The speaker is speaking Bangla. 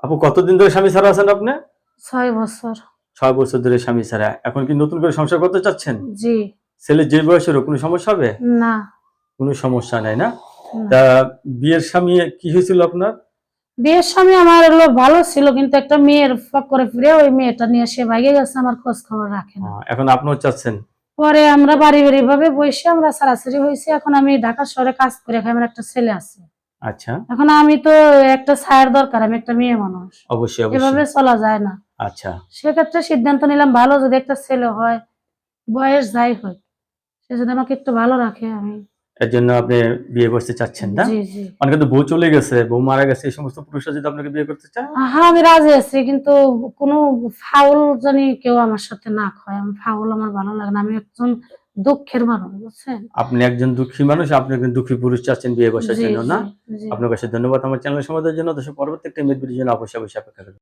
আপু কতদিন ধরে স্বামী ছাড়া আছেন আপনি? 6 বছর। 6 বছর ধরে স্বামী ছাড়া। এখন কি নতুন করে সংসার করতে চাচ্ছেন? জি। ছেলে যে বয়সের কোনো সমস্যা হবে? না, কোনো সমস্যা নাই না? না। তা বিয়ের স্বামী কি হয়েছিল আপনার? বিয়ের স্বামী আমার হলো ভালো ছিল, কিন্তু একটা মেয়ের ফক্করে পড়ে ওই মেয়েটা নিয়ে সে ভাইগে গেছে, আমার খোঁজ খবর রাখে না। এখন আপনিও চাচ্ছেন? পরে আমরা বাড়ি ভাবে বসে আমরা ছাড়াছাড়ি হয়েছি। এখন আমি ঢাকা শহরে কাজ করে খাই, আমার একটা ছেলে আছে। আচ্ছা। এখন আমি তো একটা ছায়ার দরকার, আমি একটা মেয়ে মানুষ, অবশ্যই, এভাবে অবশ্যই। চলা যায় না। আচ্ছা। সেক্ষেত্রে সিদ্ধান্ত নিলাম ভালো যদি একটা ছেলে হয়, বয়স যাই হোক, সে যদি আমাকে একটু ভালো রাখে আমি। এর জন্য আপনি বিয়ে করতে চাচ্ছেন না? জি, জি। অনেকে তো বউ চলে গেছে, বউ মারা গেছে, এই সমস্ত পুরুষরা যদি আপনাকে বিয়ে করতে চায়? হ্যাঁ, আমি রাজি আছি, কিন্তু কোনো ফাউল জানি কেউ আমার সাথে না খায়। আমি ফাউল আমার ভালো লাগে না। আমি একজন দুঃখের মানুষ, বুঝছেন? আপনি একজন দুঃখী মানুষ, আপনি একজন দুঃখী পুরুষ চাচ্ছেন বিয়ে বসার জি, জন্য জি, না? জি। আপনার কাছে ধন্যবাদ আমার চ্যানেল সময় দেওয়ার জন্য। দর্শক পরবর্তী একটা মেয়ের ভিডিওর জন্য অবশ্যই অপেক্ষা করবেন।